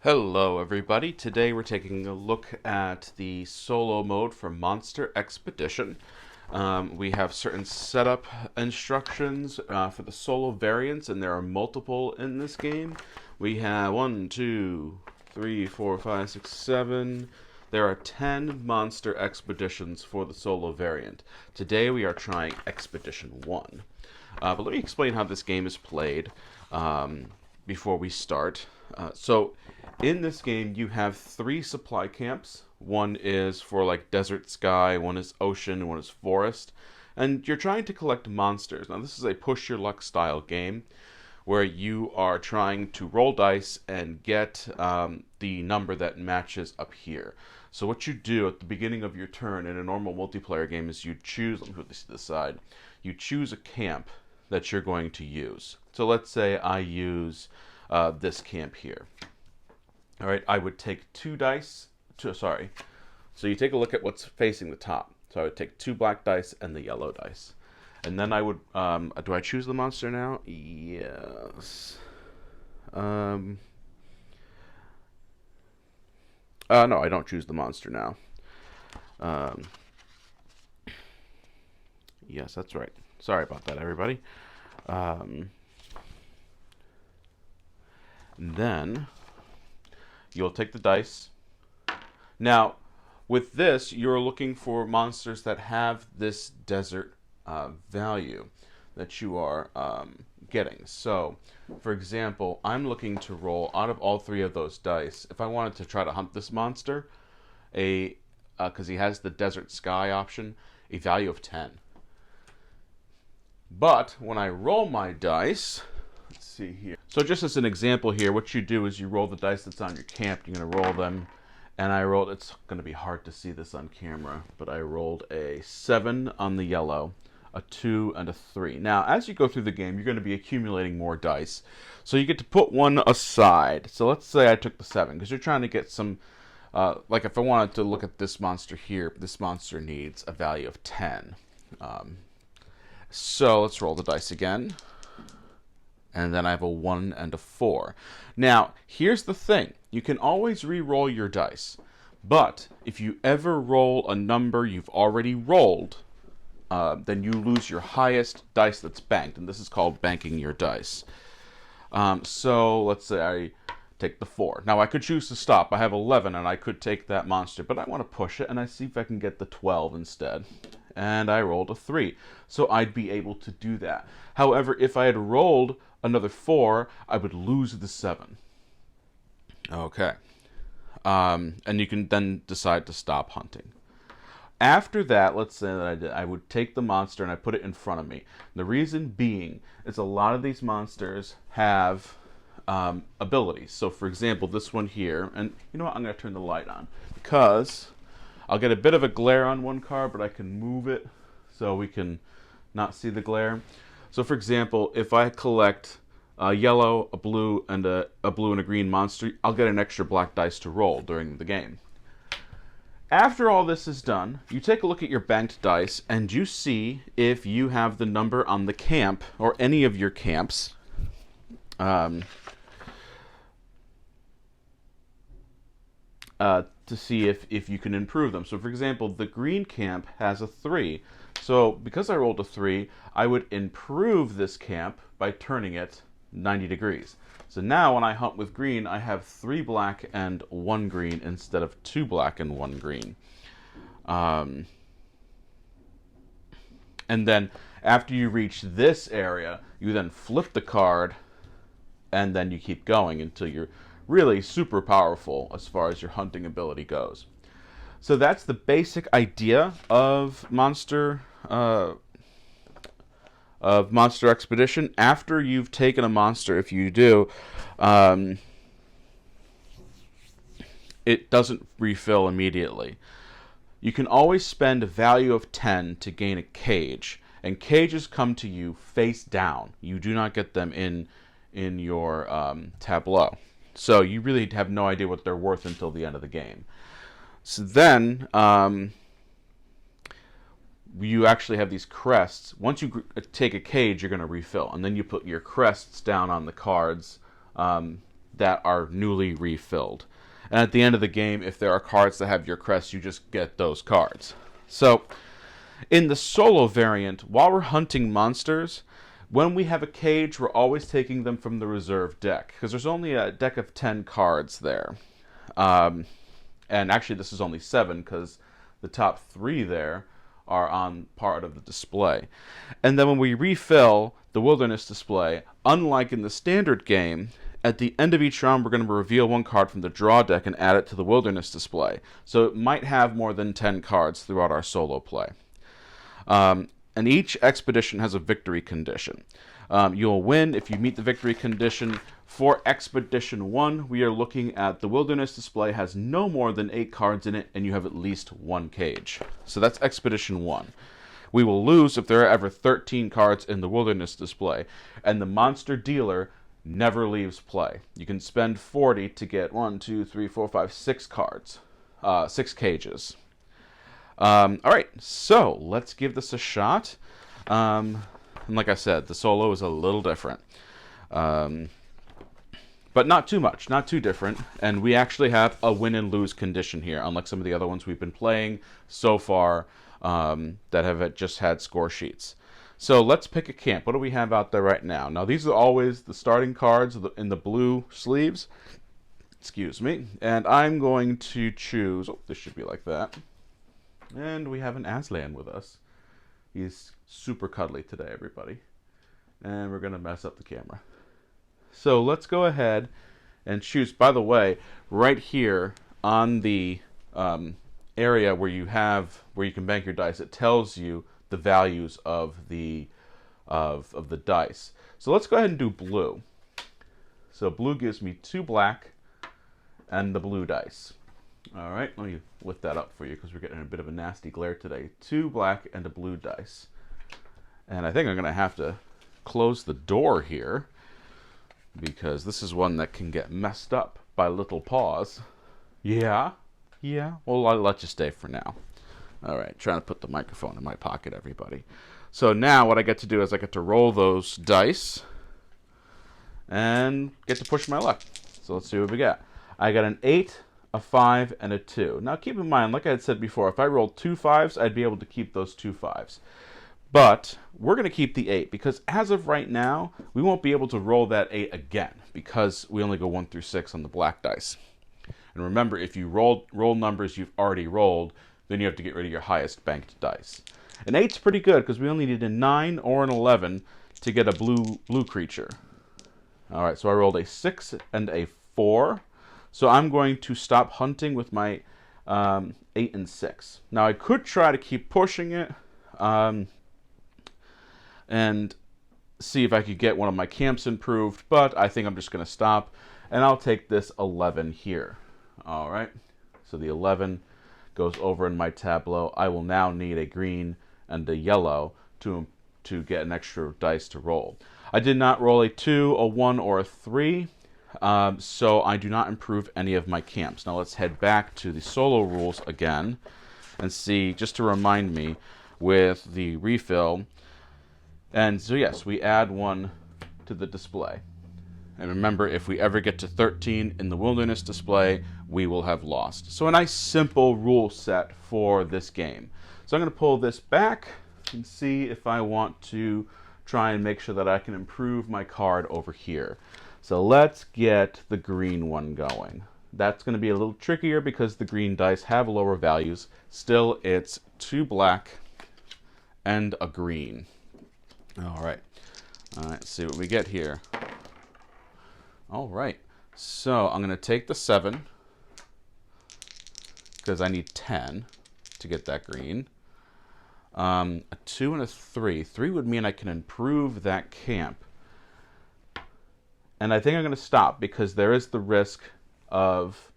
Hello everybody, today we're taking a look at the solo mode for Monster Expedition. We have certain setup instructions for the solo variants, and there are multiple in this game. We have 1, 2, 3, 4, 5, 6, 7. There are 10 Monster Expeditions for the solo variant. Today we are trying Expedition 1. But let me explain how this game is played before we start. In this game, you have 3 supply camps. One is for like desert sky, one is ocean, and one is forest. And you're trying to collect monsters. Now, this is a push your luck style game where you are trying to roll dice and get the number that matches up here. So what you do at the beginning of your turn in a normal multiplayer game is you choose, let me put this to the side, you choose a camp that you're going to use. So let's say I use this camp here. All right, I would take 2 dice. So you take a look at what's facing the top. So I would take 2 black dice and the yellow dice. And then I would, do I choose the monster now? Yes. No, I don't choose the monster now. Yes, that's right. Sorry about that, everybody. Then you'll take the dice. Now, with this, you're looking for monsters that have this desert value that you are getting. So, for example, I'm looking to roll out of all 3 of those dice. If I wanted to try to hunt this monster, because he has the desert sky option, a value of 10. But when I roll my dice, let's see here. So just as an example here, what you do is you roll the dice that's on your camp. You're going to roll them. And I rolled, it's going to be hard to see this on camera, but I rolled a 7 on the yellow, a 2, and a 3. Now, as you go through the game, you're going to be accumulating more dice. So you get to put one aside. So let's say I took the 7, because you're trying to get some, like if I wanted to look at this monster here, this monster needs a value of 10. So let's roll the dice again. And then I have a 1 and a 4. Now, here's the thing. You can always re-roll your dice. But if you ever roll a number you've already rolled, then you lose your highest dice that's banked. And this is called banking your dice. So let's say I take the 4. Now, I could choose to stop. I have 11, and I could take that monster. But I want to push it, and I see if I can get the 12 instead. And I rolled a 3. So I'd be able to do that. However, if I had rolled another 4, I would lose the 7. Okay. And you can then decide to stop hunting. After that, let's say that I would take the monster and I put it in front of me. The reason being is a lot of these monsters have abilities. So, for example, this one here, and you know what? I'm going to turn the light on because I'll get a bit of a glare on one card, but I can move it so we can not see the glare. So, for example, if I collect a yellow, a blue, and a blue and a green monster, I'll get an extra black dice to roll during the game. After all this is done, you take a look at your banked dice, and you see if you have the number on the camp, or any of your camps, to see if you can improve them. So, for example, the green camp has a 3. So, because I rolled a 3, I would improve this camp by turning it 90 degrees. So now when I hunt with green, I have 3 black and 1 green instead of 2 black and 1 green. And then after you reach this area, you then flip the card, and then you keep going until you're really super powerful as far as your hunting ability goes. So that's the basic idea of Monster Expedition. After you've taken a monster, if you do, it doesn't refill immediately. You can always spend a value of 10 to gain a cage, and cages come to you face down. You do not get them in your tableau. So you really have no idea what they're worth until the end of the game. So then you actually have these crests. Once you take a cage, you're going to refill, and then you put your crests down on the cards that are newly refilled. And at the end of the game, if there are cards that have your crest, you just get those cards. So, in the solo variant, while we're hunting monsters, when we have a cage, we're always taking them from the reserve deck, because there's only a deck of 10 cards there. And actually, this is only 7, because the top 3 there are on part of the display. And then when we refill the wilderness display, unlike in the standard game, at the end of each round, we're going to reveal 1 card from the draw deck and add it to the wilderness display. So it might have more than 10 cards throughout our solo play. And each expedition has a victory condition. You'll win if you meet the victory condition. For Expedition 1, we are looking at the wilderness display has no more than 8 cards in it, and you have at least 1 cage. So that's Expedition 1. We will lose if there are ever 13 cards in the wilderness display, and the monster dealer never leaves play. You can spend 40 to get 1, 2, 3, 4, 5, 6 cards. 6 cages. All right, so let's give this a shot. And like I said, the solo is a little different. But not too much, not too different. And we actually have a win and lose condition here, unlike some of the other ones we've been playing so far that have just had score sheets. So let's pick a camp. What do we have out there right now? Now, these are always the starting cards in the blue sleeves. Excuse me. And I'm going to choose... Oh, this should be like that. And we have an Aslan with us. He's super cuddly today, everybody. And we're going to mess up the camera. So let's go ahead and choose. By the way, right here on the area where you can bank your dice, it tells you the values of the dice. So let's go ahead and do blue. So blue gives me 2 black and the blue dice. All right, let me lift that up for you because we're getting a bit of a nasty glare today. 2 black and a blue dice. And I think I'm going to have to close the door here because this is one that can get messed up by little paws. Yeah. Well, I'll let you stay for now. All right, trying to put the microphone in my pocket, everybody. So now what I get to do is I get to roll those dice and get to push my luck. So let's see what we got. I got an 8, a 5, and a 2. Now keep in mind, like I had said before, if I rolled 2 5s, I'd be able to keep those 2 5s. But we're going to keep the 8 because as of right now, we won't be able to roll that 8 again because we only go 1 through 6 on the black dice. And remember, if you roll numbers you've already rolled, then you have to get rid of your highest banked dice. An 8's pretty good because we only need a 9 or an 11 to get a blue creature. All right, so I rolled a 6 and a 4. So I'm going to stop hunting with my 8 and 6. Now I could try to keep pushing it and see if I could get one of my camps improved, but I think I'm just going to stop, and I'll take this 11 here. All right, so the 11 goes over in my tableau. I will now need a green and a yellow to get an extra dice to roll. I did not roll a 2, a 1, or a 3, so I do not improve any of my camps. Now let's head back to the solo rules again and see, just to remind me, with the refill. And so yes, we add 1 to the display. And remember, if we ever get to 13 in the wilderness display, we will have lost. So a nice simple rule set for this game. So I'm going to pull this back and see if I want to try and make sure that I can improve my card over here. So let's get the green one going. That's going to be a little trickier because the green dice have lower values. Still, it's 2 black and a green. All right, let's see what we get here. All right, so I'm going to take the 7 because I need 10 to get that green. A 2 and a 3. 3 would mean I can improve that camp. And I think I'm going to stop because there is the risk of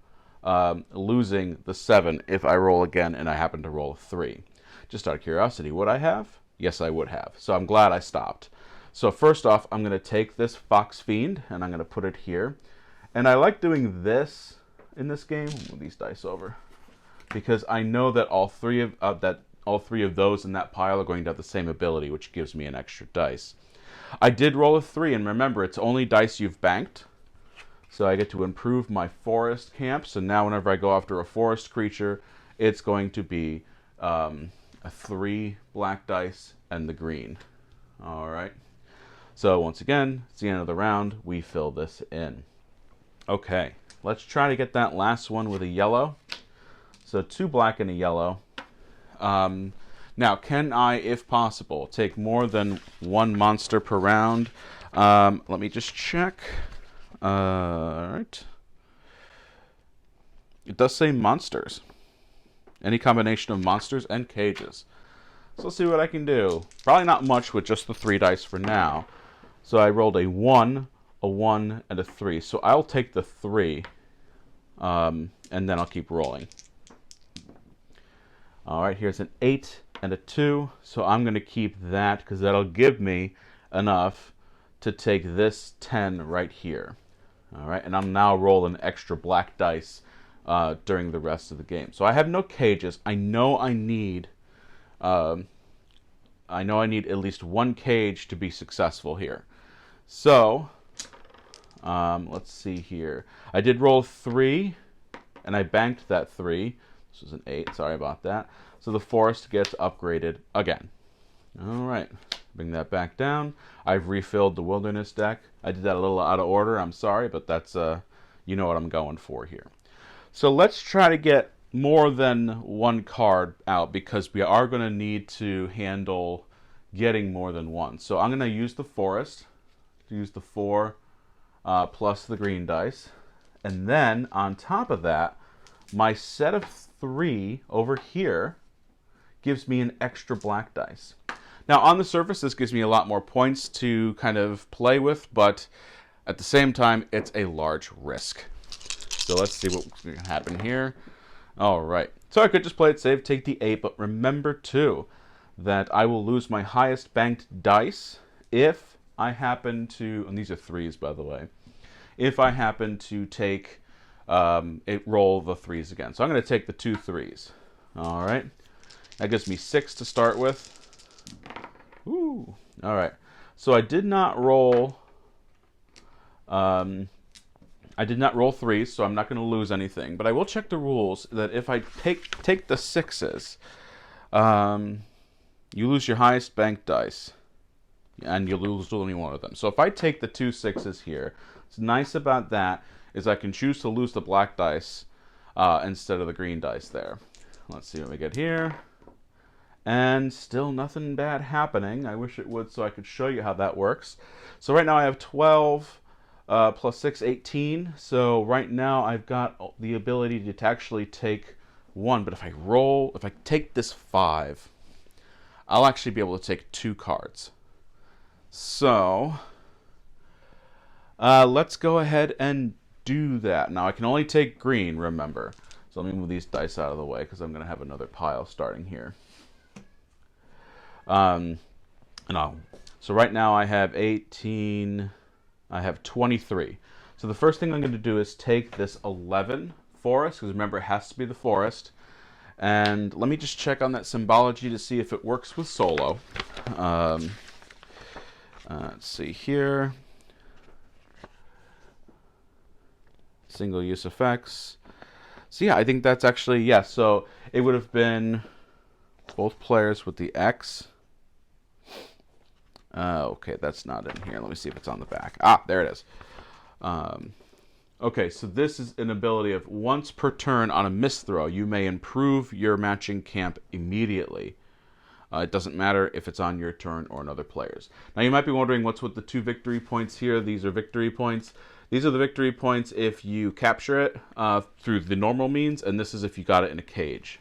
losing the 7 if I roll again and I happen to roll a 3. Just out of curiosity, would I have? Yes, I would have. So I'm glad I stopped. So first off, I'm going to take this Fox Fiend and I'm going to put it here. And I like doing this in this game. Move these dice over because I know that all three of those in that pile are going to have the same ability, which gives me an extra dice. I did roll a 3, and remember, it's only dice you've banked. So I get to improve my forest camp. So now whenever I go after a forest creature, it's going to be a 3 black dice and the green. All right. So once again, it's the end of the round. We fill this in. Okay, let's try to get that last one with a yellow. So 2 black and a yellow. Now, can I, if possible, take more than 1 monster per round? Let me just check. All right. It does say monsters. Any combination of monsters and cages. So let's see what I can do. Probably not much with just the 3 dice for now. So I rolled a 1, and a 3. So I'll take the 3, and then I'll keep rolling. All right, here's an 8 and a 2. So I'm going to keep that because that'll give me enough to take this 10 right here. All right, and I'm now rolling extra black dice during the rest of the game. So I have no cages. I know I need at least 1 cage to be successful here. So let's see here. I did roll 3, and I banked that 3. This was an 8. Sorry about that. So the forest gets upgraded again. All right. Bring that back down. I've refilled the wilderness deck. I did that a little out of order. I'm sorry, but that's you know what I'm going for here. So let's try to get more than 1 card out because we are going to need to handle getting more than 1. So I'm going to use the forest to use the 4 plus the green dice. And then on top of that, my set of 3 over here gives me an extra black dice. Now, on the surface, this gives me a lot more points to kind of play with, but at the same time, it's a large risk. So let's see what's going to happen here. All right. So I could just play it safe, take the 8, but remember, too, that I will lose my highest banked dice if I happen to, and these are 3s, by the way, if I happen to take, roll the 3s again. So I'm going to take the 2 3s. All right. That gives me 6 to start with. Ooh. All right. So I did not roll. I did not roll 3s, so I'm not going to lose anything. But I will check the rules that if I take the 6s, you lose your highest bank dice, and you lose only one of them. So if I take the 2 6s here, what's nice about that is I can choose to lose the black dice instead of the green dice there. Let's see what we get here. And still nothing bad happening. I wish it would so I could show you how that works. So right now I have 12 plus 6, 18. So right now I've got the ability to actually take 1. But if I take this 5, I'll actually be able to take 2 cards. So let's go ahead and do that. Now I can only take green, remember. So let me move these dice out of the way because I'm going to have another pile starting here. So right now I have 18, I have 23. So the first thing I'm going to do is take this 11 forest, because remember it has to be the forest. And let me just check on that symbology to see if it works with solo. Let's see here. Single use effects. So yeah, I think that's actually, yeah, so it would have been both players with the X. Okay, that's not in here. Let me see if it's on the back. Ah, there it is. Okay, so this is an ability of once per turn on a miss throw, you may improve your matching camp immediately. It doesn't matter if it's on your turn or another player's. Now you might be wondering what's with the 2 victory points here. These are victory points. These are the victory points if you capture it through the normal means, and this is if you got it in a cage.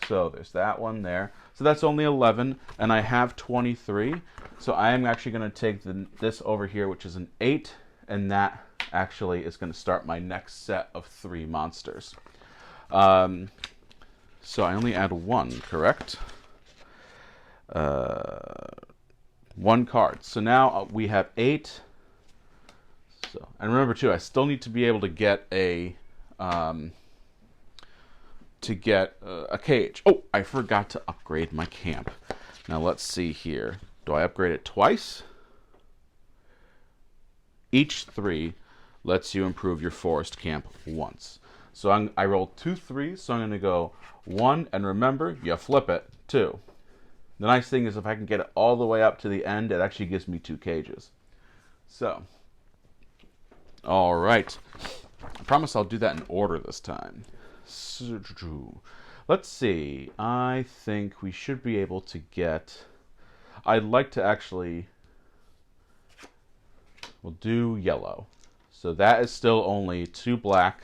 So there's that one there. So that's only 11, and I have 23. So I am actually going to take this over here, which is an 8, and that actually is going to start my next set of 3 monsters. So I only add 1, correct? 1 card. So now we have 8. So, and remember too, I still need to be able to get a cage. Oh, I forgot to upgrade my camp. Now let's see here. Do I upgrade it twice? Each 3 lets you improve your forest camp once. So I rolled 2 3s, so I'm going to go 1, and remember, you flip it, 2. The nice thing is if I can get it all the way up to the end, it actually gives me 2 cages. So, all right. I promise I'll do that in order this time. Let's see. I think we should be able to get... I'd like to actually... We'll do yellow. So that is still only 2 black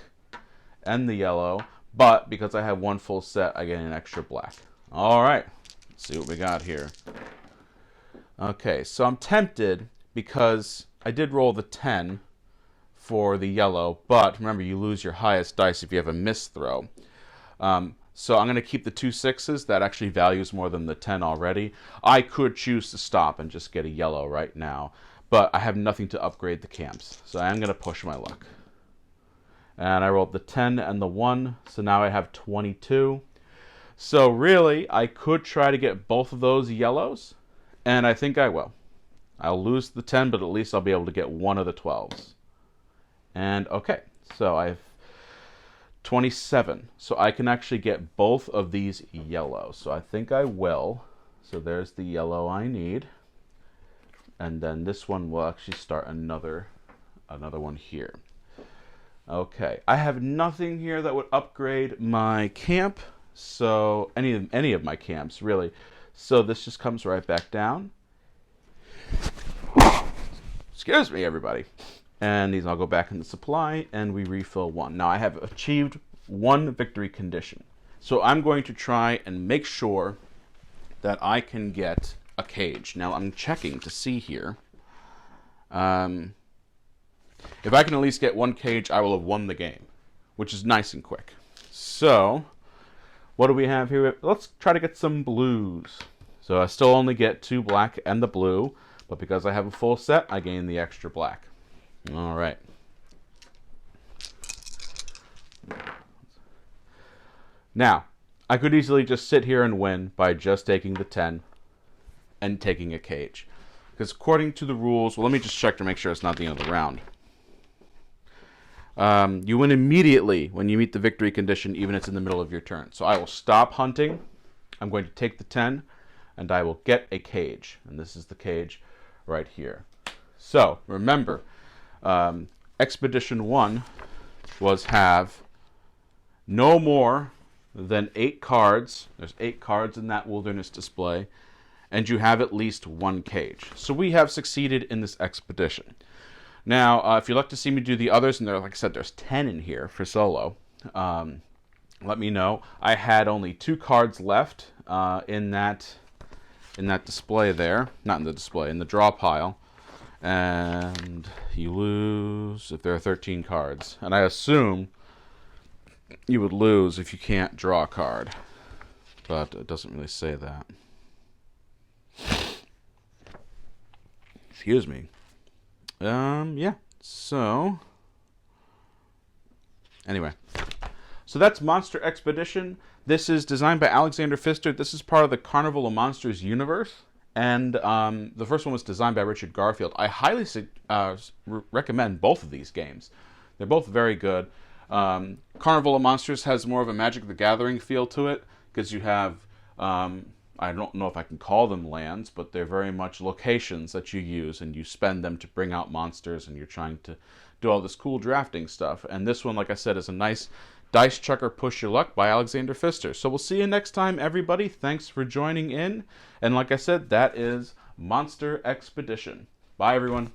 and the yellow. But because I have 1 full set, I get an extra black. All right. Let's see what we got here. Okay, so I'm tempted because I did roll the 10 for the yellow, but remember, you lose your highest dice if you have a miss throw. So I'm going to keep the 2 6s. That actually values more than the 10 already. I could choose to stop and just get a yellow right now, but I have nothing to upgrade the camps, so I am going to push my luck. And I rolled the 10 and the 1, so now I have 22. So really, I could try to get both of those yellows, and I think I will. I'll lose the 10, but at least I'll be able to get one of the 12s. And okay, so I have 27. So I can actually get both of these yellows. So I think I will. So there's the yellow I need. And then this one will actually start another one here. Okay, I have nothing here that would upgrade my camp. So any of my camps, really. So this just comes right back down. Excuse me, everybody. And these all go back in the supply, and we refill 1. Now I have achieved 1 victory condition. So I'm going to try and make sure that I can get a cage. Now I'm checking to see here. If I can at least get 1 cage, I will have won the game, which is nice and quick. So what do we have here? Let's try to get some blues. So I still only get 2 black and the blue, but because I have a full set, I gain the extra black. All right. Now, I could easily just sit here and win by just taking the 10 and taking a cage. Because according to the rules, well, let me just check to make sure it's not the end of the round. You win immediately when you meet the victory condition, even if it's in the middle of your turn. So I will stop hunting. I'm going to take the 10, and I will get a cage. And this is the cage right here. So, remember... Expedition 1 was have no more than 8 cards. There's 8 cards in that wilderness display, and you have at least 1 cage. So we have succeeded in this expedition. Now, if you'd like to see me do the others, and like I said, there's 10 in here for solo, let me know. I had only 2 cards left in that display there. Not in the display, in the draw pile. And you lose if there are 13 cards. And I assume you would lose if you can't draw a card. But it doesn't really say that. Excuse me. Yeah. So, anyway. So that's Monster Expedition. This is designed by Alexander Pfister. This is part of the Carnival of Monsters universe. And the first one was designed by Richard Garfield. I highly recommend both of these games. They're both very good. Carnival of Monsters has more of a Magic the Gathering feel to it, because you have, I don't know if I can call them lands, but they're very much locations that you use, and you spend them to bring out monsters, and you're trying to do all this cool drafting stuff. And this one, like I said, is a nice Dice Chucker Push Your Luck by Alexander Pfister. So we'll see you next time, everybody. Thanks for joining in. And like I said, that is Monster Expedition. Bye, everyone.